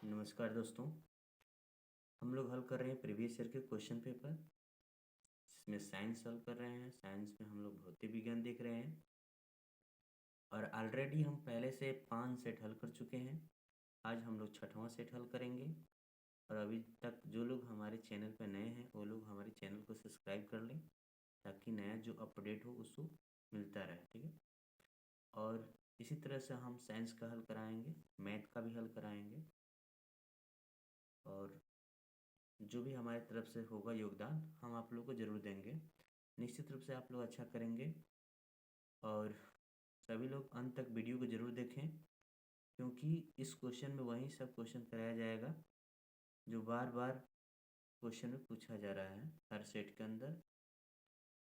नमस्कार दोस्तों। हम लोग हल कर रहे हैं प्रीवियस ईयर के क्वेश्चन पेपर, जिसमें साइंस हल कर रहे हैं। साइंस में हम लोग भौतिक विज्ञान देख रहे हैं और ऑलरेडी हम पहले से 5 सेट हल कर चुके हैं। आज हम लोग छठवां सेट हल करेंगे। और अभी तक जो लोग हमारे चैनल पर नए हैं वो लोग हमारे चैनल को सब्सक्राइब कर लें, ताकि नया जो अपडेट हो उसको मिलता रहे। ठीक है। और इसी तरह से हम साइंस का हल कराएंगे, मैथ का भी हल कराएंगे, और जो भी हमारे तरफ से होगा योगदान हम आप लोग को ज़रूर देंगे। निश्चित रूप से आप लोग अच्छा करेंगे और सभी लोग अंत तक वीडियो को ज़रूर देखें, क्योंकि इस क्वेश्चन में वही सब क्वेश्चन कराया जाएगा जो बार बार क्वेश्चन में पूछा जा रहा है हर सेट के अंदर।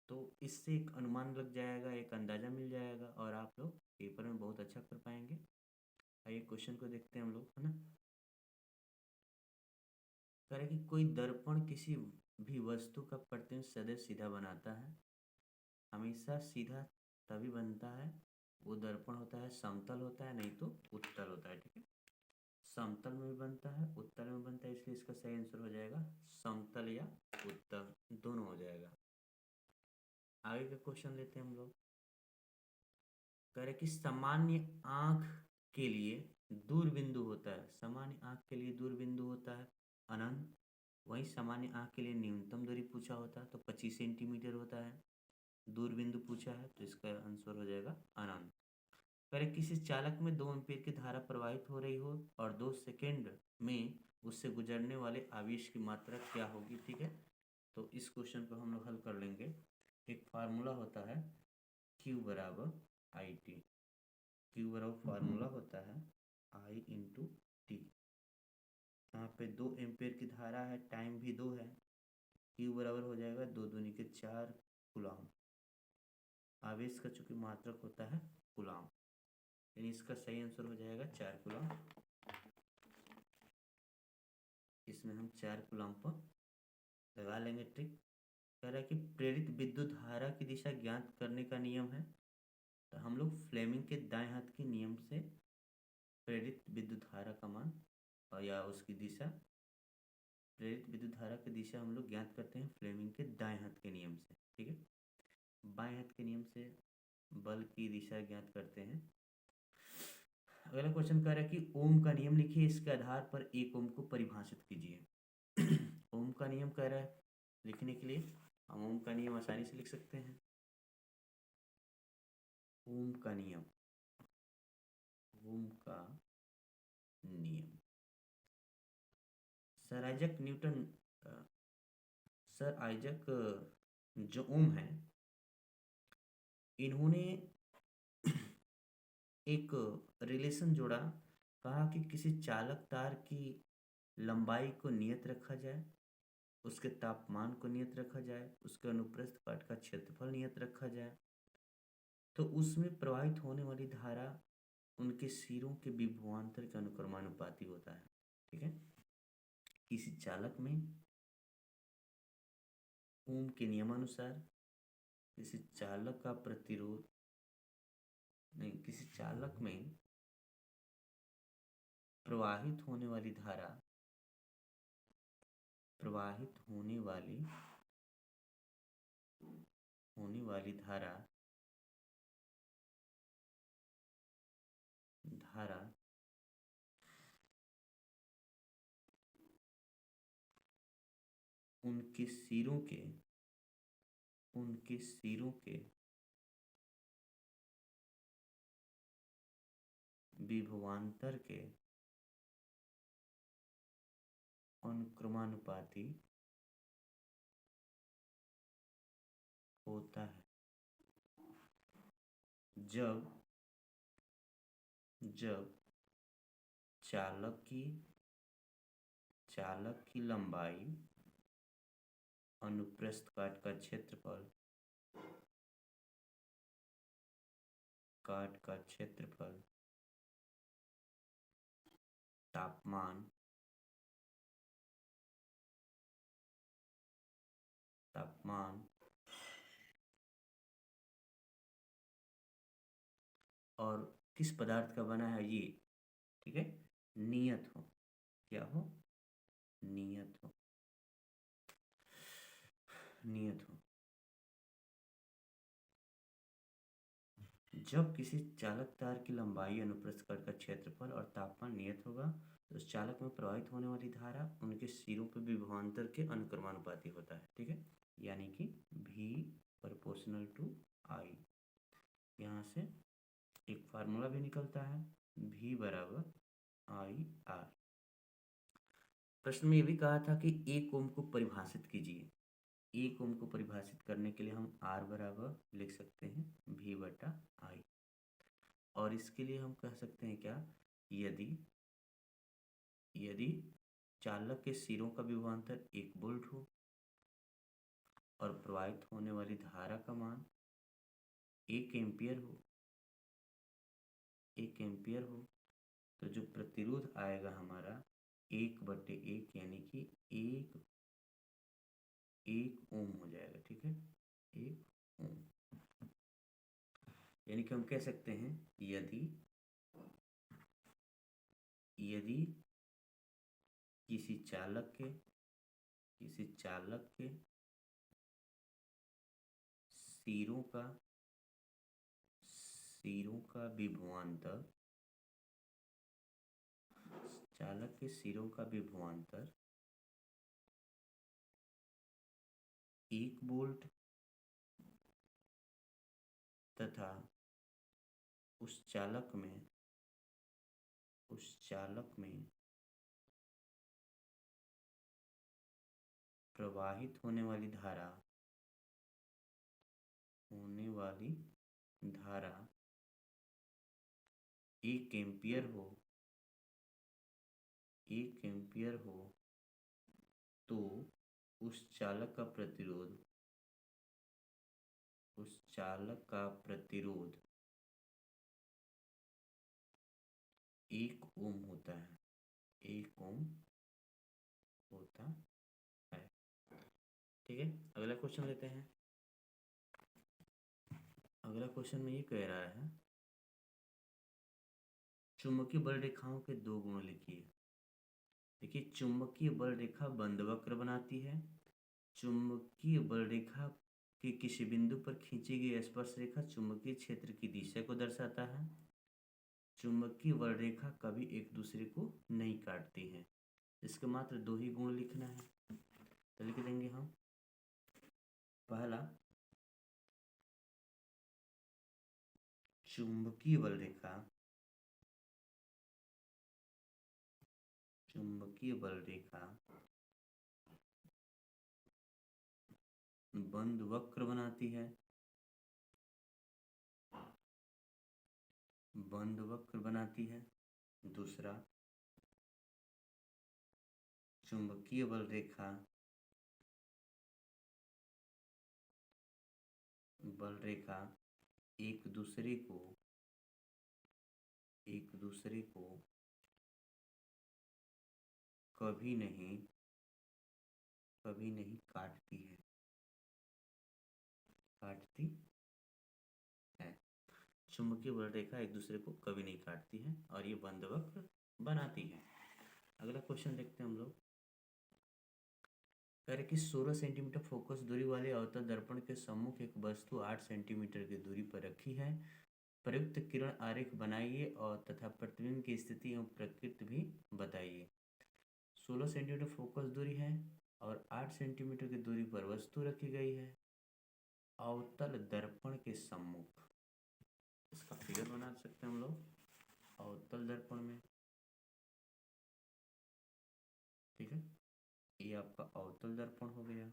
तो इससे एक अनुमान लग जाएगा, एक अंदाज़ा मिल जाएगा और आप लोग पेपर में बहुत अच्छा कर पाएंगे। आइए क्वेश्चन को देखते हैं हम लोग, है ना। कह रहे कि कोई दर्पण किसी भी वस्तु का प्रतिबिंब सदैव सीधा बनाता है। हमेशा सीधा तभी बनता है वो दर्पण होता है समतल होता है, नहीं तो उत्तल होता है। ठीक है। समतल में भी बनता है, उत्तल में बनता है, इसलिए इसका सही आंसर हो जाएगा समतल या उत्तल, दोनों हो जाएगा। आगे का क्वेश्चन लेते हैं हम लोग। कह रहे कि सामान्य आंख के लिए दूर बिंदु होता है। सामान्य आंख के लिए दूर बिंदु होता है अनंत। वहीं सामान्य आंख के लिए न्यूनतम दूरी पूछा होता है तो 25 सेंटीमीटर होता है। दूर बिंदु पूछा है तो इसका आंसर हो जाएगा अनंत। करें किसी चालक में 2 एम्पीयर की धारा प्रवाहित हो रही हो और 2 सेकेंड में उससे गुजरने वाले आवेश की मात्रा क्या होगी। ठीक है। तो इस क्वेश्चन को हम लोग हल कर लेंगे। एक फार्मूला होता है Q बराबर आई टी। Q बराबर फार्मूला होता है I इंटू टी। यहाँ पे 2 एम्पीयर की धारा है, टाइम भी 2 है। Q बराबर हो जाएगा 2 दूनी के 4 कूलम। आवेश का चूंकि मात्रक होता है कूलम, यानी इसका सही आंसर हो जाएगा 4 कूलम। इसमें हम 4 कूलम पर लगा लेंगे ट्रिक। कह रहा है कि प्रेरित विद्युत धारा की दिशा ज्ञात करने का नियम है। तो हम लोग फ्लेमिंग के दाएं हाथ के नियम से प्रेरित विद्युत धारा का मान और या उसकी दिशा, प्रेरित विद्युत धारा की दिशा हम लोग ज्ञात करते हैं फ्लेमिंग के दाएं हाथ के नियम से। ठीक है। बाएं हाथ के नियम से बल की दिशा ज्ञात करते हैं। अगला क्वेश्चन कह रहा है कि ओम का नियम लिखिए, इसके आधार पर एक ओम को परिभाषित कीजिए। ओम का नियम कह रहा है लिखने के लिए, हम ओम का नियम आसानी से लिख सकते हैं। ओम का नियम, ओम का नियम sir Isaac Newton, sir Isaac जो ओम है, इन्होंने एक रिलेशन जोड़ा। कहा कि किसी चालक तार की लंबाई को नियत रखा जाए, उसके तापमान को नियत रखा जाए, उसके अनुप्रस्थ काट का क्षेत्रफल नियत रखा जाए, तो उसमें प्रवाहित होने वाली धारा उनके सिरों के विभवांतर के अनुक्रमानुपाती होता है। ठीक है। किसी चालक में ओम के नियमानुसार किसी चालक का प्रतिरोध, नहीं, किसी चालक में प्रवाहित होने वाली धारा, प्रवाहित होने वाली धारा धारा उनके सिरों के विभवांतर के अनुक्रमानुपाती होता है। जब जब चालक की लंबाई अनुप्रस्थ काट का क्षेत्रफल, तापमान और किस पदार्थ का बना है ये, ठीक है, नियत हो। क्या हो, नियत हो, नियत हो। जब किसी चालक तार की लंबाई, अनुप्रस्थ कण का क्षेत्रफल और तापमान नियत होगा तो उस चालक में प्रवाहित होने वाली धारा उनके सिरों पर विभवांतर के अनुक्रमानुपाती होता है। ठीक है, यानी कि V प्रोपोर्शनल टू I। यहाँ से एक फार्मूला भी निकलता है, V बराबर I R। प्रश्न में ये भी कहा था कि एक ओम को परिभाषित कीजिए। एक ओम को परिभाषित करने के लिए हम R बराबर लिख सकते हैं V बटा I। और इसके लिए हम कह सकते हैं क्या, यदि यदि चालक के सिरों का विभवांतर 1 वोल्ट हो और प्रवाहित होने वाली धारा का मान 1 एम्पियर हो, 1 एम्पियर हो, तो जो प्रतिरोध आएगा हमारा 1/1 यानी कि 1 ओम हो जाएगा। ठीक है, 1 ओम। यानी कि हम कह सकते हैं यदि यदि किसी चालक के सिरों का विभवांतर, चालक के सिरों का विभवांतर 1 वोल्ट तथा उस चालक में प्रवाहित होने वाली धारा 1 एम्पियर हो, 1 एम्पियर हो, तो उस चालक का प्रतिरोध 1 ओम होता है, 1 ओम होता है। ठीक है, अगला क्वेश्चन लेते हैं। अगला क्वेश्चन में ये कह रहा है चुंबकीय बल रेखाओं के 2 गुण लिखिए। देखिए, चुंबकीय बल रेखा बंद वक्र बनाती है। चुंबकीय बल रेखा के किसी बिंदु पर खींची गई स्पर्श रेखा चुंबकीय क्षेत्र की दिशा को दर्शाता है। चुंबकीय बल रेखा कभी एक दूसरे को नहीं काटती है। इसके मात्र 2 ही गुण लिखना है, तो लिख देंगे हम। पहला, चुंबकीय बल रेखा बंद वक्र बनाती है। दूसरा, चुंबकीय बल रेखा एक दूसरे को कभी नहीं काटती है। चुंबकीय बल रेखा एक दूसरे को कभी नहीं काटती है और ये बंद वक्र बनाती है। अगला क्वेश्चन देखते हैं हम लोग। कह रहे कि 16 सेंटीमीटर फोकस दूरी वाले अवतल दर्पण के सम्मुख एक वस्तु 8 सेंटीमीटर की दूरी पर रखी है। प्रयुक्त किरण आरेख बनाइए और तथा प्रतिबिंब की स्थिति एवं प्रकृति भी बताइए। 16 सेंटीमीटर फोकस दूरी है और 8 सेंटीमीटर की दूरी पर वस्तु रखी गई है अवतल दर्पण के सम्मुख। इसका फिगर बना सकते हैं हम लोग अवतल दर्पण में। ठीक है, ये आपका अवतल दर्पण हो गया।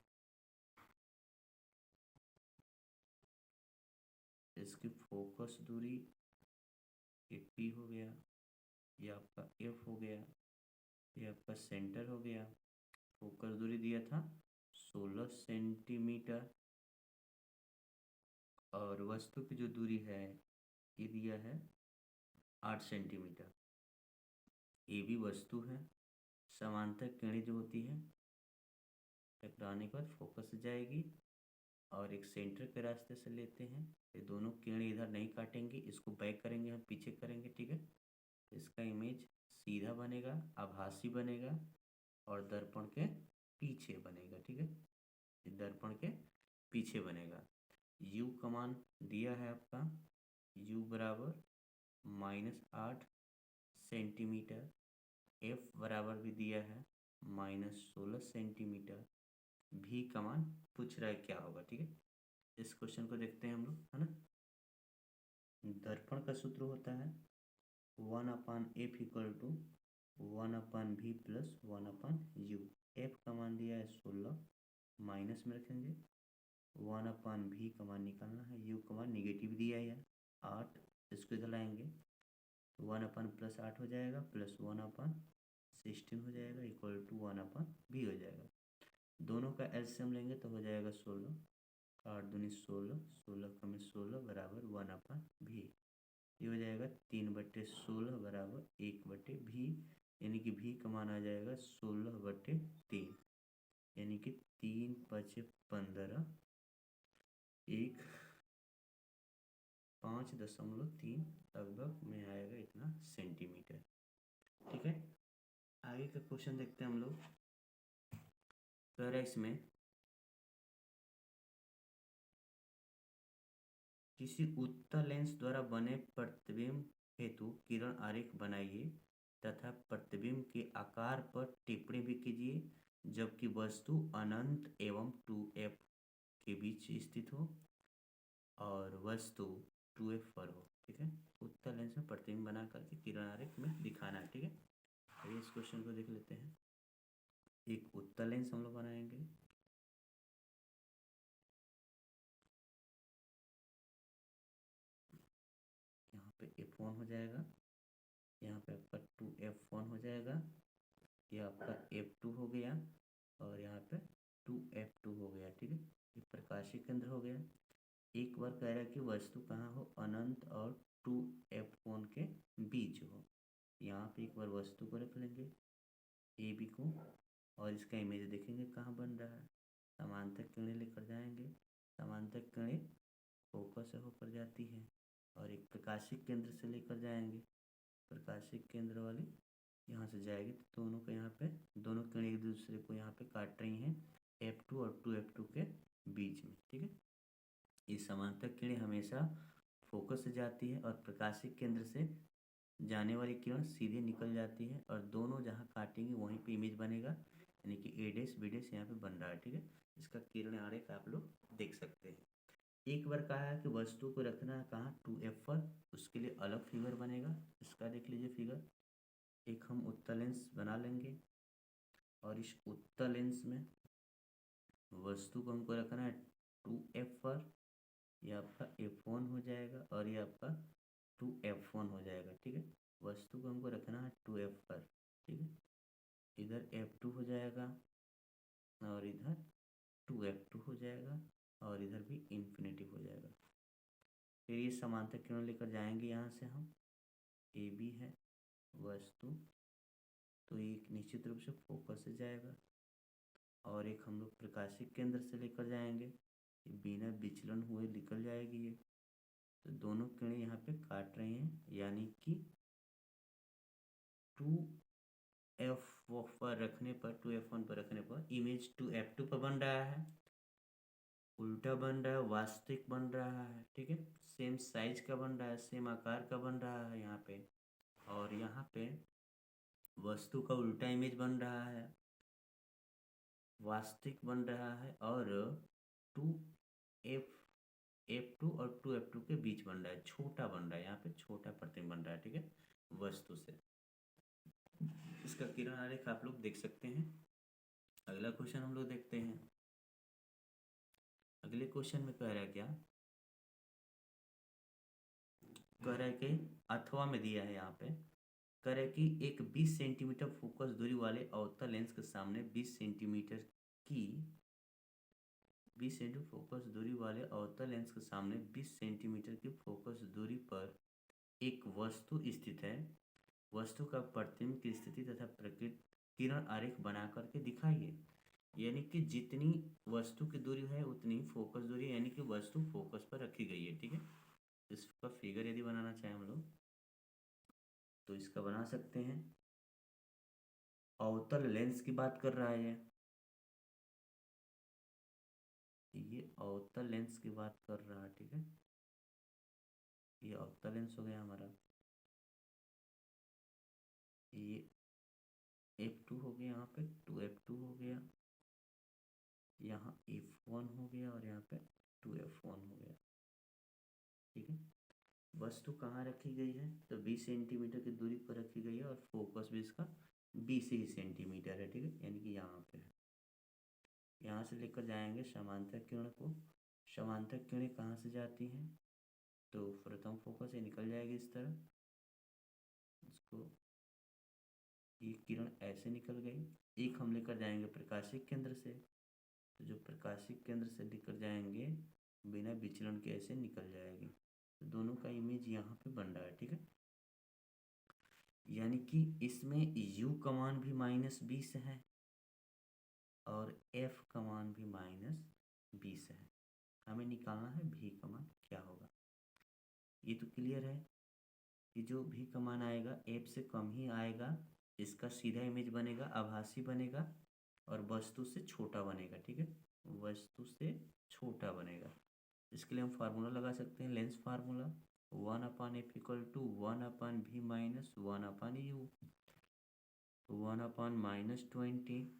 इसकी फोकस दूरी P हो गया, ये आपका F हो गया, ये आपका सेंटर हो गया। फोकस दूरी दिया था 16 सेंटीमीटर और वस्तु की जो दूरी है ये दिया है 8 सेंटीमीटर। ये भी वस्तु है। समांतर किरणें जो होती है टकराने के बाद फोकस जाएगी और एक सेंटर के रास्ते से लेते हैं। ये दोनों किरणें इधर नहीं काटेंगी, इसको बैक करेंगे, हम पीछे करेंगे। ठीक है, इसका इमेज सीधा बनेगा, आभासी बनेगा और दर्पण के पीछे बनेगा। ठीक है, दर्पण के पीछे बनेगा। यू का मान दिया है आपका, यू बराबर -8 सेंटीमीटर। एफ बराबर भी दिया है -16 सेंटीमीटर। भी का मान पूछ रहा है क्या होगा। ठीक है, इस क्वेश्चन को देखते हैं हम लोग, है ना। दर्पण का सूत्र होता है 1/f = 1/v + 1/u। एफ का मान दिया है 16, माइनस में रखेंगे। 1/v का मान निकालना है, यू का मान निगेटिव दिया है 8, इसको इधर लाएंगे 1/+8 हो जाएगा प्लस 1/16 हो जाएगा इक्वल टू 1/v हो जाएगा। दोनों का एलसीएम लेंगे तो हो जाएगा 16, 8 दूनी 16, 16 का में 16 बराबर 1/v। ये हो जाएगा 3/16 बराबर 1/v, यानी कि v का मान आ जाएगा 16/3, यानी कि 3 × 5 = 15, 5.3 लगभग में आएगा इतना सेंटीमीटर। ठीक है, आगे का क्वेश्चन देखते हैं हम लोग। कह रहा है इसमें किसी उत्तल लेंस द्वारा बने प्रतिबिंब हेतु किरण आरेख बनाइए तथा प्रतिबिंब के आकार पर टिप्पणी भी कीजिए जबकि वस्तु अनंत एवं 2f के बीच स्थित हो और वस्तु 2f पर हो। ठीक है, उत्तल लेंस में प्रतिबिंब बना करके किरण आरेख में दिखाना है। ठीक है, आइए इस क्वेश्चन को देख लेते हैं। एक उत्तल लेंस हम लोग बनाएंगे। यहाँ पे f1 हो जाएगा, यहाँ पे आपका 2f1 हो जाएगा, ये आपका f2 हो गया और यहाँ पे 2f2 हो गया। ठीक है, ये प्रकाशीय केंद्र हो गया। एक बार कह रहा है कि वस्तु कहाँ हो, अनंत और 2f1 के बीच हो। यहाँ पे एक बार वस्तु को रख लेंगे ए बी को और इसका इमेज देखेंगे कहाँ बन रहा है। समांतर किरणें लेकर जाएंगे, समांतर किरणें फोकस से होकर जाती है और एक प्रकाशिक केंद्र से लेकर जाएंगे, प्रकाशिक केंद्र वाली यहाँ से जाएगी तो दोनों का यहाँ पे दोनों किरणें एक दूसरे को यहाँ पे काट रही हैं f2 और 2f2 के बीच में। ठीक है, ये समांतर किरणें हमेशा फोकस से जाती है और प्रकाशिक केंद्र से जाने वाली किरण सीधे निकल जाती है और दोनों जहाँ काटेंगे वहीं पे इमेज बनेगा, यानी कि a डैश b डैश यहाँ पे बन रहा है। ठीक है, इसका किरण आरेख आप लोग देख सकते हैं। एक बार कहा है कि वस्तु को रखना है कहाँ, 2f पर, उसके लिए अलग फिगर बनेगा। इसका देख लीजिए फिगर। एक हम उत्तल लेंस बना लेंगे और इस उत्तल लेंस में वस्तु को हमको रखना है 2f पर, यह आपका f1 हो जाएगा और ये आपका 2f1 हो जाएगा। ठीक है, वस्तु को हमको रखना है 2f पर। ठीक है, इधर f2 हो जाएगा और इधर 2f2 हो जाएगा और इधर भी इन्फिनिटी हो जाएगा। फिर ये समांतर किरण लेकर जाएंगे यहाँ से हम, ए बी है वस्तु, तो एक निश्चित रूप से फोकस से जाएगा और एक हम लोग प्रकाशिक केंद्र से लेकर जाएंगे, बिना विचलन हुए निकल जाएगी ये। तो दोनों किरणें यहाँ पे काट रही हैं, यानी कि 2f पर रखने पर, 2f1 पर रखने पर इमेज 2f2 पर बन रहा है, उल्टा बन रहा है, वास्तविक बन रहा है। ठीक है, सेम साइज का बन रहा है, सेम आकार का बन रहा है यहाँ पे, और यहाँ पे वस्तु का उल्टा इमेज बन रहा है, वास्तविक बन रहा है और 2f2 और 2f2 के बीच बन रहा है, छोटा बन रहा है, यहाँ पे छोटा प्रतिबिंब बन रहा है। ठीक है, वस्तु से। इसका किरण आरेख आप लोग देख सकते हैं। अगला क्वेश्चन हम लोग देखते हैं। अगले क्वेश्चन में कह रहा है क्या, कह रहा है कि अथवा में दिया है यहाँ पे, कह रहा है कि एक 20 सेंटीमीटर फोकस दूरी वाले अवतल लेंस के सामने 20 सेंटीमीटर फोकस दूरी वाले अवतल लेंस के सामने 20 सेंटीमीटर की फोकस दूरी पर एक वस्तु स्थित है। वस्तु का प्रतिबिंब की स्थिति तथा प्रकृति किरण आरेख बना करके दिखाइए। यानी कि जितनी वस्तु की दूरी है उतनी फोकस दूरी है, यानी कि वस्तु फोकस पर रखी गई है। ठीक है, इसका फिगर यदि बनाना चाहें हम लोग तो इसका बना सकते हैं। अवतल लेंस की बात कर रहा है ये अवतल लेंस की बात कर रहा है, ठीक है। ये अवतल लेंस हो गया हमारा, ये F2 हो गया, यहाँ पे 2F2 हो गया, यहाँ F1 हो गया और यहाँ पे 2F1 हो गया, ठीक है। वस्तु कहाँ रखी गई है तो 20 सेंटीमीटर की दूरी पर रखी गई है और फोकस भी इसका 20 ही सेंटीमीटर है, ठीक है, यानी कि यहाँ पे है। यहाँ से लेकर जाएंगे समांतर किरण को। समांतर किरणें कहाँ से जाती हैं तो प्रथम फोकस से निकल जाएगी इस तरह, इसको ये किरण ऐसे निकल गई। एक हम लेकर जाएंगे प्रकाशिक केंद्र से, तो जो प्रकाशिक केंद्र से लेकर जाएंगे बिना विचलन के ऐसे निकल जाएगी, तो दोनों का इमेज यहाँ पे बन रहा है, ठीक है। यानी कि इसमें u का मान भी -20 है और f का मान भी -20 है। हमें निकालना है v का मान क्या होगा। ये तो क्लियर है कि जो v का मान आएगा f से कम ही आएगा, इसका सीधा इमेज बनेगा, आभासी बनेगा और वस्तु से छोटा बनेगा, ठीक है, वस्तु से छोटा बनेगा। इसके लिए हम फार्मूला लगा सकते हैं, lens formula 1/f = 1/v - 1/u, 1/-20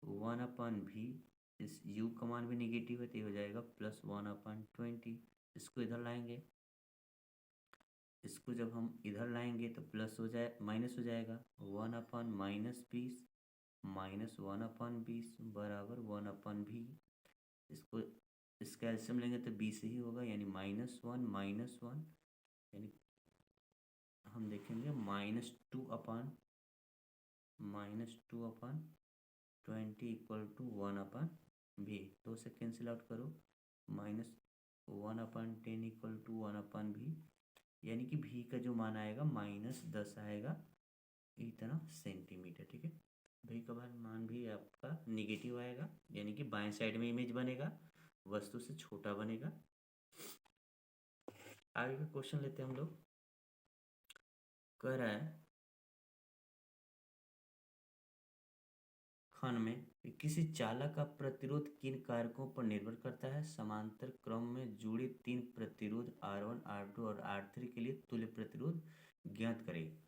1/v। इस u का मान भी निगेटिव है तो ये हो जाएगा +1/20। इसको इधर लाएंगे, इसको जब हम इधर लाएंगे तो प्लस हो जाए माइनस हो जाएगा, 1/-20 - 1/20 बराबर 1/v। इसको इसका एलसीएम लेंगे तो 20 ही होगा, यानी -1 यानी हम देखेंगे -2/20 = 1/v। तो उसे कैंसिल आउट करो, -1/10 = 1/v, यानी कि v का जो मान आएगा -10 आएगा इतना सेंटीमीटर, ठीक है। v का मान भी आपका निगेटिव आएगा, यानी कि बाएं साइड में इमेज बनेगा, वस्तु से छोटा बनेगा। आगे का क्वेश्चन लेते हैं हम लोग। कह रहा है खंड में कि किसी चालक का प्रतिरोध किन कारकों पर निर्भर करता है। समांतर क्रम में जुड़े 3 प्रतिरोध R1 R2 और R3 के लिए तुल्य प्रतिरोध ज्ञात करें।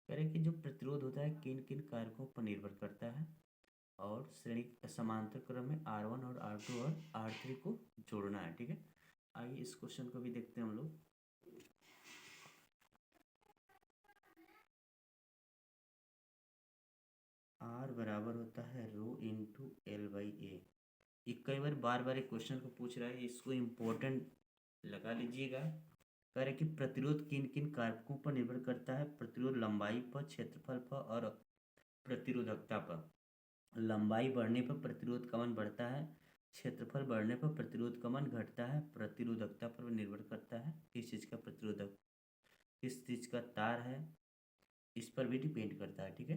कह रहे कि जो प्रतिरोध होता है किन किन कारकों पर निर्भर करता है और श्रेणी समांतर क्रम में R1 और R2 और R3 को जोड़ना है, ठीक है। आइए इस क्वेश्चन को भी देखते हैं हम लोग। R बराबर होता है ρ/L/A। ये कई बार बार एक क्वेश्चन को पूछ रहा है, इसको इम्पोर्टेंट लगा लीजिएगा। कह रहे कि प्रतिरोध किन किन कारकों पर निर्भर करता है। प्रतिरोध लंबाई पर, क्षेत्रफल पर और प्रतिरोधकता पर। लंबाई बढ़ने पर प्रतिरोध का मान बढ़ता है, क्षेत्रफल बढ़ने पर प्रतिरोध का मान घटता है, प्रतिरोधकता पर निर्भर करता है किस चीज़ का प्रतिरोधक, किस चीज़ का तार है, इस पर भी डिपेंड करता है, ठीक है।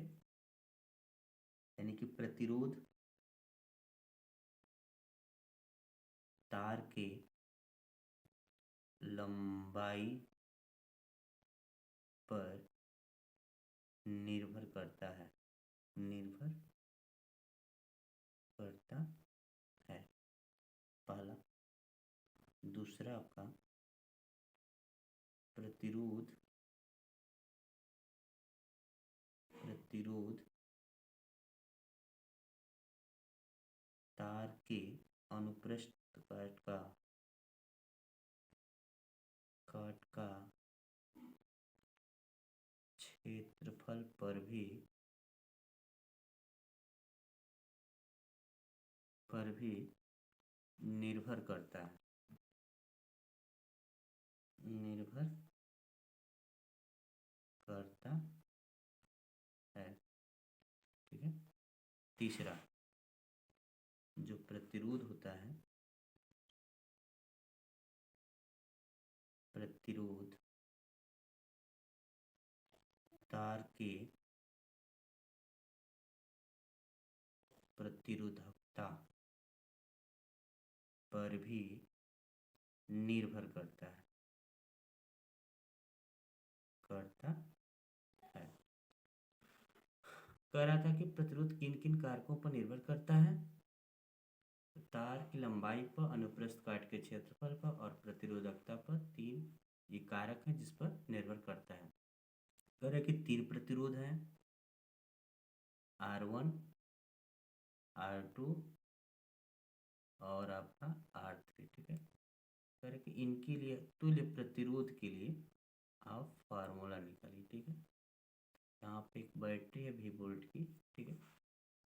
यानी कि प्रतिरोध तार के लंबाई पर निर्भर करता है, निर्भर करता है, पहला। दूसरा आपका प्रतिरोध तार के अनुप्रस्थ काट का क्षेत्रफल पर भी निर्भर करता है, निर्भर करता है, ठीक है। तीसरा जो प्रतिरोध होता है, प्रतिरोध तार के प्रतिरोधकता पर भी निर्भर करता है, कह रहा था कि प्रतिरोध किन किन कारकों पर निर्भर करता है? तार की लंबाई पर, अनुप्रस्थ काट के क्षेत्रफल पर और प्रतिरोधकता पर। 3 ये कारक हैं जिस पर निर्भर करता है। कह रहे कि 3 प्रतिरोध हैं, R1, R2 और आपका R3, ठीक है। कह रहे कि इनके लिए तुल्य प्रतिरोध के लिए आप फार्मूला निकालिए, ठीक है। यहाँ पे एक बैटरी है V वोल्ट की, ठीक है।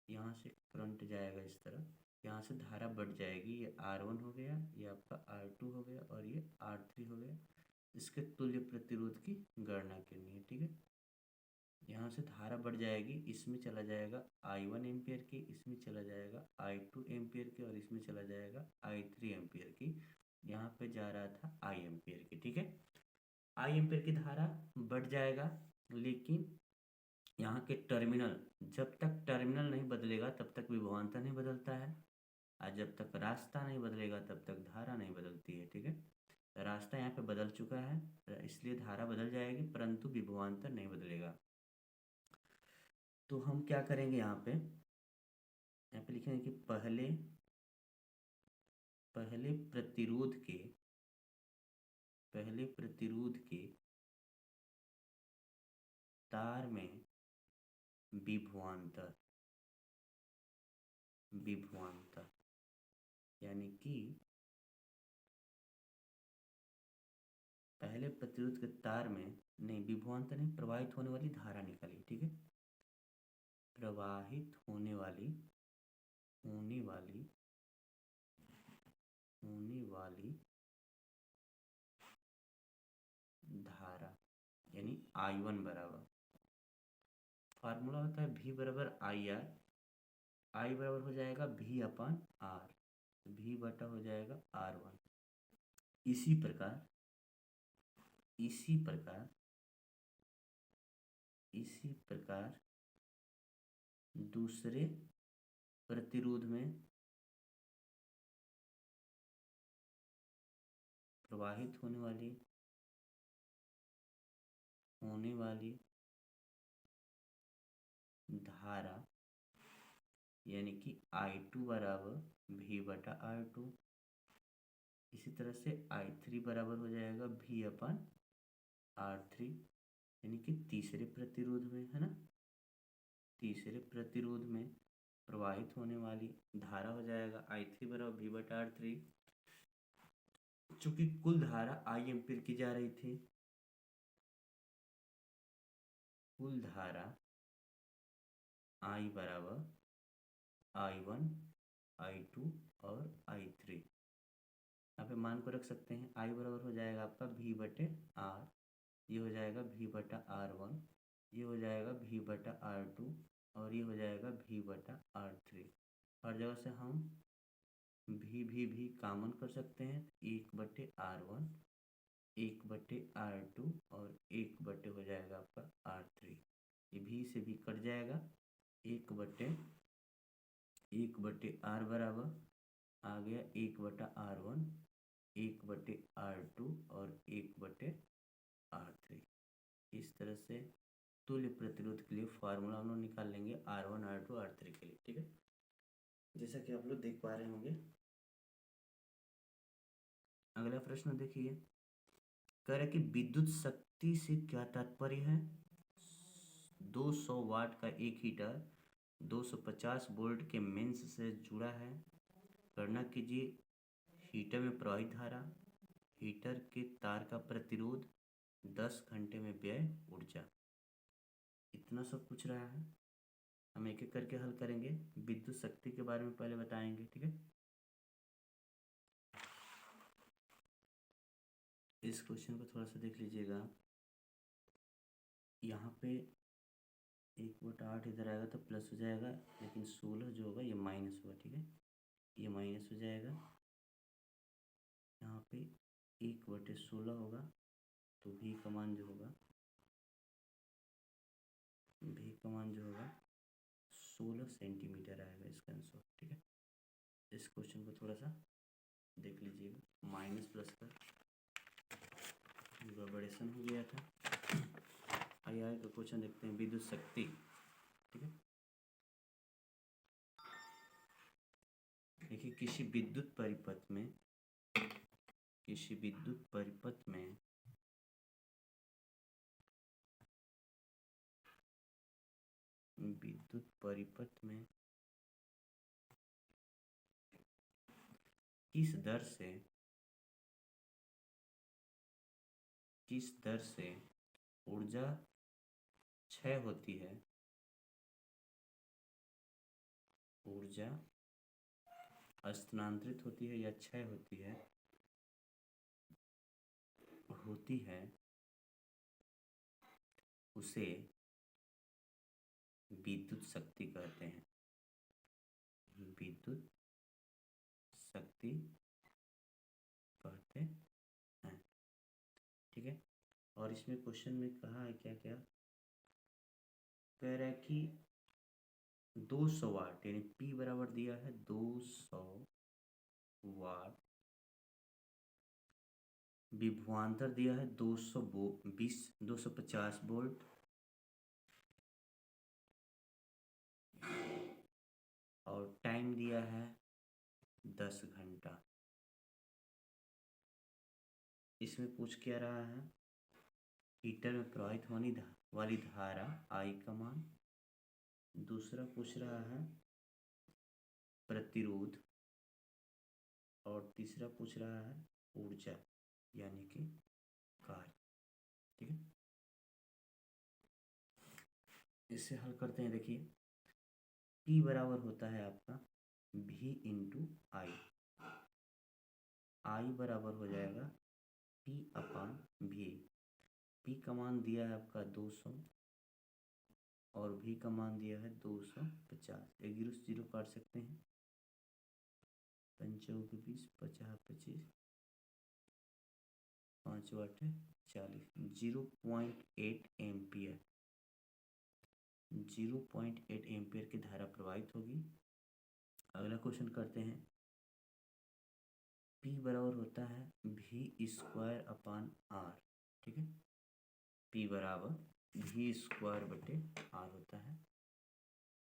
यहाँ से करंट जाएगा इस तरह, यहाँ से धारा बढ़ जाएगी। ये R1 हो गया, ये आपका R2 हो गया और ये R3 हो गया। इसके तुल्य प्रतिरोध की गणना करनी है, ठीक है। यहाँ से धारा बढ़ जाएगी, इसमें चला जाएगा I1 एम्पियर की, इसमें चला जाएगा I2 एम्पियर की और इसमें चला जाएगा I3 एम्पियर की। यहाँ पे जा रहा था I एम्पियर की, ठीक है। I एम्पियर की धारा बढ़ जाएगा, लेकिन यहाँ के टर्मिनल, जब तक टर्मिनल नहीं बदलेगा तब तक विभवांतर नहीं बदलता है, और जब तक रास्ता नहीं बदलेगा तब तक धारा नहीं बदलती है, ठीक है। रास्ता यहाँ पे बदल चुका है, इसलिए धारा बदल जाएगी, परंतु विभवांतर नहीं बदलेगा। तो हम क्या करेंगे, यहाँ पे लिखेंगे कि पहले प्रतिरोध के तार में विभवांतर यानी कि पहले प्रतिरोध के तार में नहीं, विभवांतर नहीं, प्रवाहित होने वाली धारा निकाली, ठीक है। प्रवाहित होने वाली धारा यानी I1 बराबर, फार्मूला होता है V बराबर IR। I बराबर हो जाएगा V अपन R, V बटा हो जाएगा R1। इसी प्रकार दूसरे प्रतिरोध में प्रवाहित होने वाली धारा यानी कि I2 बराबर V बटा R2। इसी तरह से I3 बराबर हो जाएगा V अपन R3, यानी कि तीसरे प्रतिरोध में, है ना। तीसरे प्रतिरोध में प्रवाहित होने वाली धारा हो जाएगा I3 बराबर V बटा R3। चूंकि कुल धारा I एम्पीयर की जा रही थी, कुल धारा I बराबर I1, I2 और I3। यहाँ पे मान को रख सकते हैं। I बराबर हो जाएगा आपका V बटे R, ये हो जाएगा V बटा R1, ये हो जाएगा V बटा R2 और ये हो जाएगा V बटा R3। हर जगह से हम V कॉमन कर सकते हैं। 1/R1, 1/R2 और 1 हो जाएगा आपका R3। ये V से भी कट जाएगा। 1/R बराबर आ गया 1/R1, 1/R2 और 1/R3। इस तरह से तुल्य प्रतिरोध के लिए फार्मूला हम लोग निकाल लेंगे R1, R2, R3 के लिए, ठीक है। जैसा कि आप लोग देख पा रहे होंगे। अगला प्रश्न देखिए, कह रहे कि विद्युत शक्ति से क्या तात्पर्य है? 200 वाट का एक हीटर 250 वोल्ट के मेंस से जुड़ा है। गणना कीजिए हीटर में प्रवाहित धारा, हीटर के तार का प्रतिरोध, 10 घंटे में व्यय ऊर्जा। इतना सब पूछ रहा है, हम एक एक करके हल करेंगे। विद्युत शक्ति के बारे में पहले बताएंगे, ठीक है। इस क्वेश्चन को थोड़ा सा देख लीजिएगा। यहाँ पे 1/8 इधर आएगा तो प्लस हो जाएगा, लेकिन 16 जो होगा ये माइनस होगा, ठीक है। ये माइनस हो जाएगा। यहाँ पे 1/16 होगा तो V का मान जो होगा 16 सेंटीमीटर आएगा इसका आंसर, ठीक है। इस क्वेश्चन को थोड़ा सा देख लीजिएगा। माइनस प्लस का गड़बड़ेशन हो गया था। आइए का क्वेश्चन देखते हैं। विद्युत शक्ति, ठीक है। किसी विद्युत परिपथ में विद्युत परिपथ में किस दर से ऊर्जा क्षय होती है, ऊर्जा स्थानांतरित होती है या क्षय होती है उसे विद्युत शक्ति कहते हैं। विद्युत शक्ति कहते हैं। ठीक है। और इसमें क्वेश्चन में कहा है क्या क्या, कह रहा है कि 200 वाट यानी P बराबर दिया है 200 वाट, विभवांतर दिया है 250 वोल्ट, और टाइम दिया है 10 घंटा। इसमें पूछ क्या रहा है, हीटर में प्रवाहित होने वाली धारा I का मान, दूसरा पूछ रहा है प्रतिरोध, और तीसरा पूछ रहा है ऊर्जा यानी कि कार्य। ठीक है, इससे हल करते हैं। देखिए P बराबर होता है आपका V इंटू आई। आई बराबर हो जाएगा P अपान V। P का मान दिया है आपका 200 और V का मान दिया है 250। एक जीरो से जीरो काट सकते हैं, 5 के 20, 50 25, 5 वाट है 40, 0.8 एम्पियर। 0.8 एम्पियर की धारा प्रवाहित होगी। अगला क्वेश्चन करते हैं। P बराबर होता है V स्क्वायर अपान R। ठीक है, P बराबर V स्क्वायर बटे R होता है।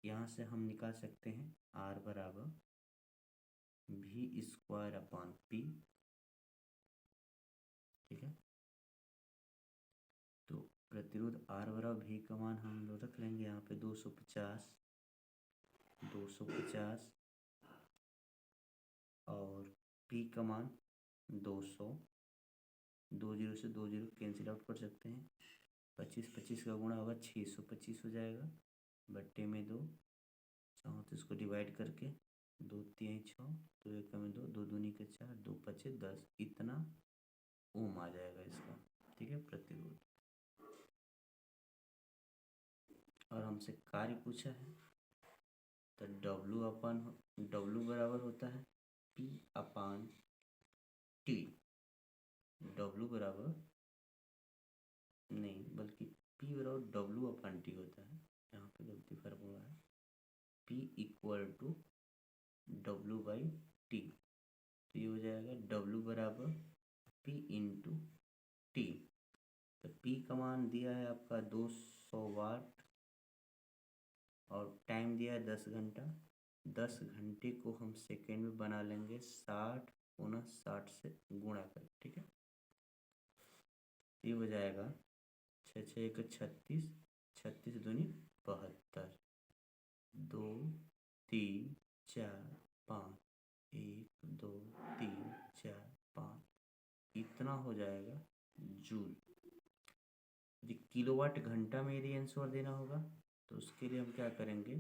यहाँ से हम निकाल सकते हैं R बराबर V स्क्वायर अपान P। ठीक है, तो प्रतिरोध R बराबर V का मान हम लोग रख लेंगे यहाँ पे 250 और P का मान 200। 2 जीरो से 2 जीरो कैंसिल आउट कर सकते हैं। 25 का गुणा होगा 625 हो जाएगा, बट्टे में 2, 34 को डिवाइड करके 2 3 6, 2 1 में 2, 2 दूनी के 4, 2 5 10, इतना ओम आ जाएगा इसका। ठीक है, प्रतिरोध। और हमसे कार्य पूछा है, तो W बराबर होता है P अपान T। W बराबर नहीं बल्कि P बराबर W अपान T होता है, यहाँ पे गलती फर्क हुआ है। P equal to W by T, तो ये हो जाएगा W बराबर P इंटू T। तो P का मान दिया है आपका 200 वाट और टाइम दिया है 10 घंटा। 10 घंटे को हम सेकेंड में बना लेंगे 60 पुनः 60 से गुणा कर। ठीक है, ये हो जाएगा 6 6 1 36, 36 दूनी 72, 2 3 4 5, 1 2 3 4 5, इतना हो जाएगा जूल। यदि किलोवाट घंटा में यदि आंसर देना होगा तो उसके लिए हम क्या करेंगे,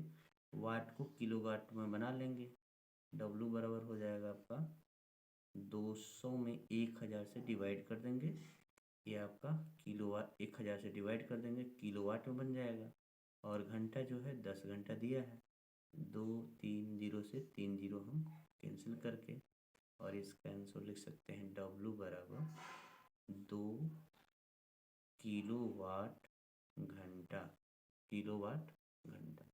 वाट को किलोवाट में बना लेंगे। W बराबर हो जाएगा आपका 200 में 1000 से डिवाइड कर देंगे, ये आपका किलोवाट 1000 से डिवाइड कर देंगे, किलोवाट में बन जाएगा। और घंटा जो है 10 घंटा दिया है, 2 3 जीरो से 3 जीरो हम कैंसिल करके, और इसका आंसर लिख सकते हैं W बराबर 2 किलोवाट घंटा। किलोवाट घंटा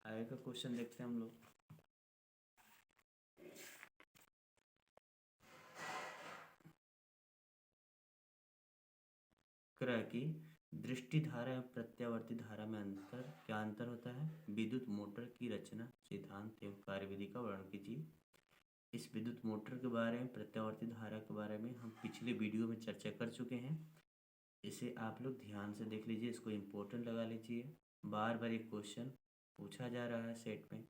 आगे का क्वेश्चन देखते हैं हम लोग। क्रय की दृष्टि धारा एवं प्रत्यावर्ती धारा में अंतर क्या अंतर होता है, विद्युत मोटर की रचना, सिद्धांत एवं कार्यविधि का वर्णन कीजिए। इस विद्युत मोटर के बारे में, प्रत्यावर्ती धारा के बारे में हम पिछले वीडियो में चर्चा कर चुके हैं। इसे आप लोग ध्यान से देख लीजिए, इसको इम्पोर्टेंट लगा लीजिए। बार बार एक क्वेश्चन पूछा जा रहा है सेट में,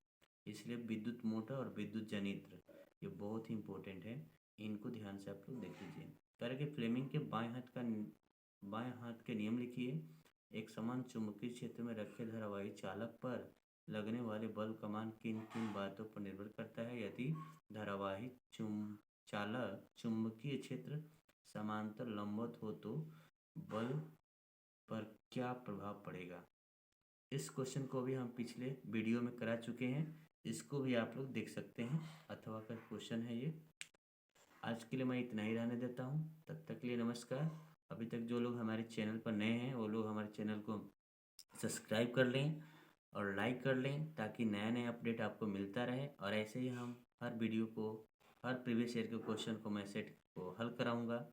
इसलिए विद्युत मोटर और विद्युत जनित्र ये बहुत ही इम्पोर्टेंट है। इनको ध्यान से आप लोग देख लीजिए। करके फ्लेमिंग के बाएं हाथ के नियम लिखिए। एक समान चुंबकीय क्षेत्र में रखे धारावाही चालक पर लगने वाले बल का मान किन किन बातों पर निर्भर करता है। यदि धारावाही चालक चुंबकीय क्षेत्र समांतर लंबवत हो तो बल पर क्या प्रभाव पड़ेगा। इस क्वेश्चन को भी हम पिछले वीडियो में करा चुके हैं, इसको भी आप लोग देख सकते हैं। अथवा का क्वेश्चन है ये। आज के लिए मैं इतना ही रहने देता हूँ, तब तक के लिए नमस्कार। अभी तक जो लोग हमारे चैनल पर नए हैं वो लोग हमारे चैनल को सब्सक्राइब कर लें और लाइक कर लें, ताकि नया नया अपडेट आपको मिलता रहे। और ऐसे ही हम हर वीडियो को, हर प्रीवियस ईयर के क्वेश्चन को मैं सेट को हल कराऊंगा,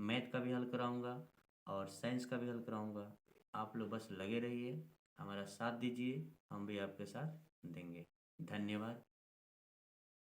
मैथ का भी हल कराऊंगा और साइंस का भी हल कराऊंगा। आप लोग बस लगे रहिए, हमारा साथ दीजिए, हम भी आपके साथ देंगे। धन्यवाद।